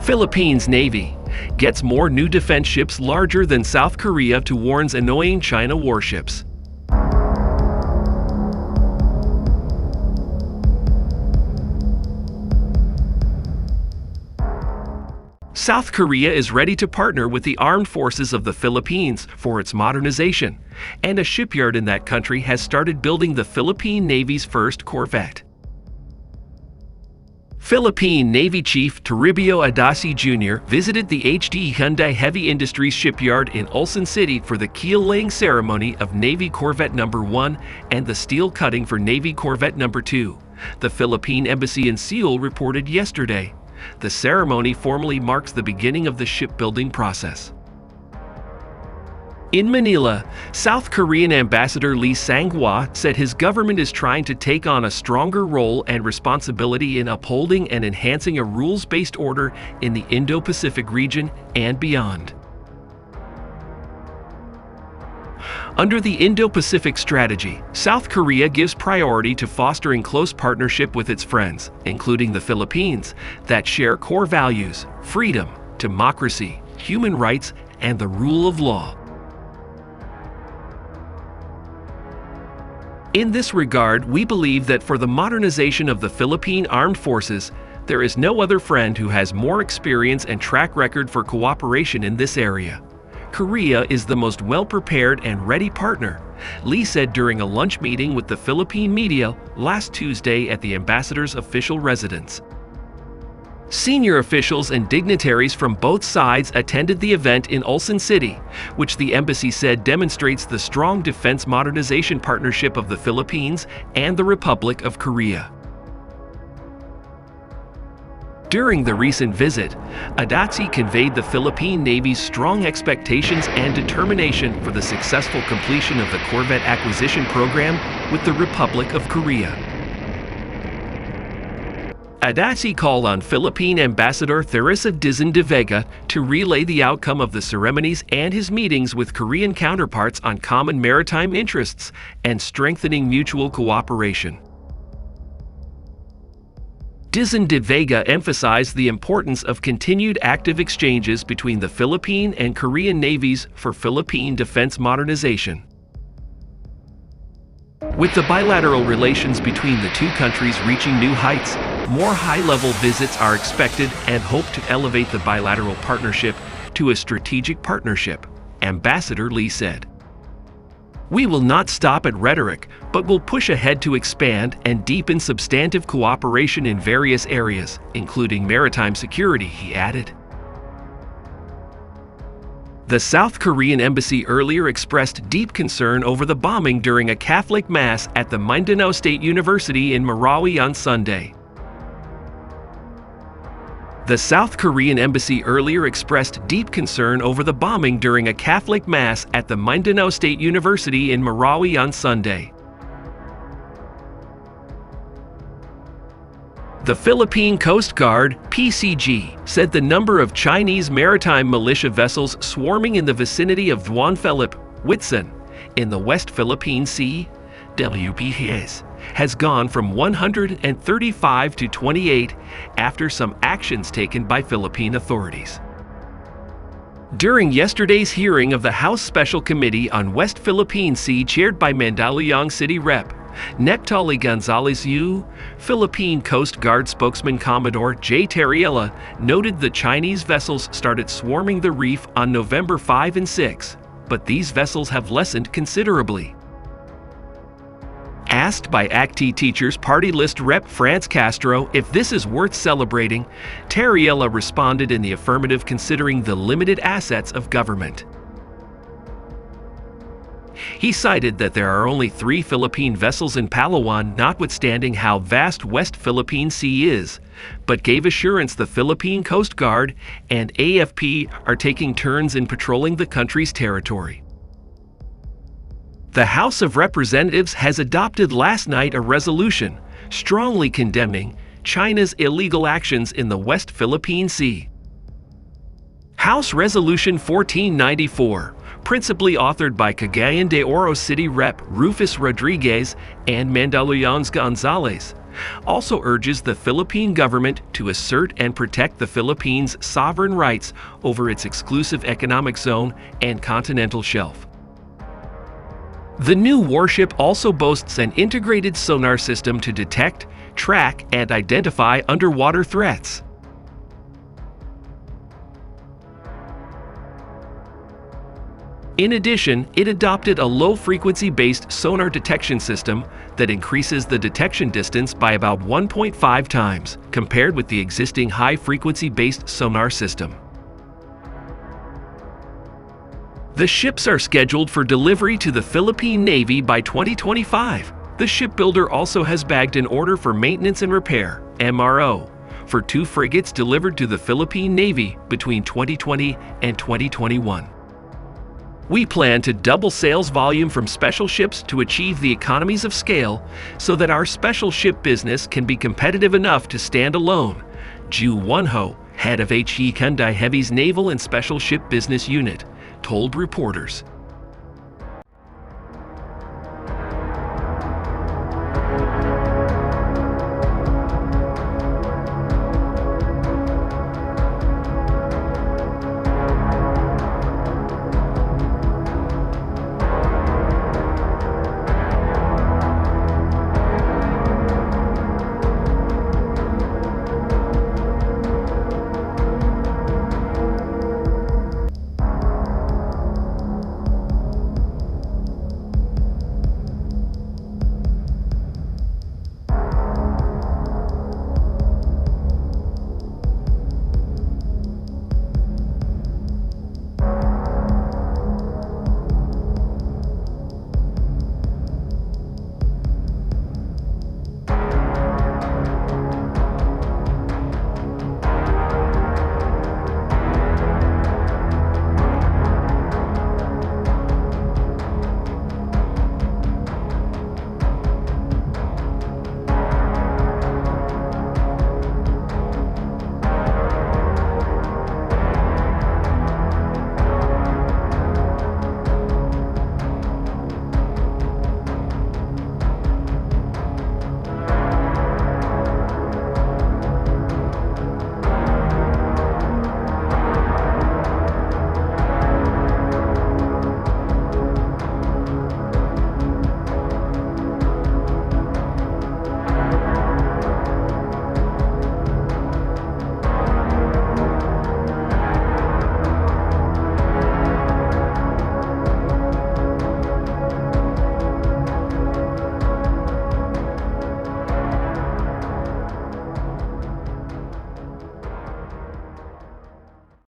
Philippines Navy gets more new defense ships larger than South Korea to warns annoying China warships. South Korea is ready to partner with the armed forces of the Philippines for its modernization, and a shipyard in that country has started building the Philippine Navy's first Corvette. Philippine Navy Chief Toribio Adaci Jr. visited the Hyundai Heavy Industries shipyard in Ulsan City for the keel-laying ceremony of Navy Corvette No. 1 and the steel cutting for Navy Corvette No. 2, the Philippine Embassy in Seoul reported yesterday. The ceremony formally marks the beginning of the shipbuilding process. In Manila, South Korean Ambassador Lee Sang-hwa said his government is trying to take on a stronger role and responsibility in upholding and enhancing a rules-based order in the Indo-Pacific region and beyond. Under the Indo-Pacific strategy, South Korea gives priority to fostering close partnership with its friends, including the Philippines, that share core values: freedom, democracy, human rights, and the rule of law. In this regard, we believe that for the modernization of the Philippine Armed Forces, there is no other friend who has more experience and track record for cooperation in this area. Korea is the most well-prepared and ready partner, Lee said during a lunch meeting with the Philippine media last Tuesday at the ambassador's official residence. Senior officials and dignitaries from both sides attended the event in Ulsan City, which the embassy said demonstrates the strong defense modernization partnership of the Philippines and the Republic of Korea. During the recent visit, Adaci conveyed the Philippine Navy's strong expectations and determination for the successful completion of the Corvette acquisition program with the Republic of Korea. Adaci called on Philippine Ambassador Theresa Dizon de Vega to relay the outcome of the ceremonies and his meetings with Korean counterparts on common maritime interests and strengthening mutual cooperation. Dizon de Vega emphasized the importance of continued active exchanges between the Philippine and Korean navies for Philippine defense modernization. With the bilateral relations between the two countries reaching new heights, more high-level visits are expected and hope to elevate the bilateral partnership to a strategic partnership, Ambassador Lee said. "We will not stop at rhetoric, but will push ahead to expand and deepen substantive cooperation in various areas, including maritime security," he added. The South Korean embassy earlier expressed deep concern over the bombing during a Catholic Mass at the Mindanao State University in Marawi on Sunday. The South Korean embassy earlier expressed deep concern over the bombing during a Catholic Mass at the Mindanao State University in Marawi on Sunday. The Philippine Coast Guard, PCG, said the number of Chinese maritime militia vessels swarming in the vicinity of Juan Felipe, Whitsun, in the West Philippine Sea, WPS, has gone from 135 to 28 after some actions taken by Philippine authorities. During yesterday's hearing of the House Special Committee on West Philippine Sea chaired by Mandaluyong City Rep. Neptali Gonzalez Yu, Philippine Coast Guard spokesman Commodore J. Terriella noted the Chinese vessels started swarming the reef on November 5 and 6, but these vessels have lessened considerably. Asked by ACT Teachers Party List Rep. France Castro if this is worth celebrating, Terriella responded in the affirmative, considering the limited assets of government. He cited that there are only 3 Philippine vessels in Palawan, notwithstanding how vast West Philippine Sea is, but gave assurance the Philippine Coast Guard and AFP are taking turns in patrolling the country's territory. The House of Representatives has adopted last night a resolution strongly condemning China's illegal actions in the West Philippine Sea. House Resolution 1494, principally authored by Cagayan de Oro City Rep. Rufus Rodriguez and Mandaluyong Gonzalez, also urges the Philippine government to assert and protect the Philippines' sovereign rights over its exclusive economic zone and continental shelf. The new warship also boasts an integrated sonar system to detect, track, and identify underwater threats. In addition, it adopted a low-frequency-based sonar detection system that increases the detection distance by about 1.5 times compared with the existing high-frequency-based sonar system. The ships are scheduled for delivery to the Philippine Navy by 2025. The shipbuilder also has bagged an order for maintenance and repair, MRO, for 2 frigates delivered to the Philippine Navy between 2020 and 2021. We plan to double sales volume from special ships to achieve the economies of scale so that our special ship business can be competitive enough to stand alone, Ju Won-ho, head of Hyundai Heavy's Naval and Special Ship Business Unit, told reporters.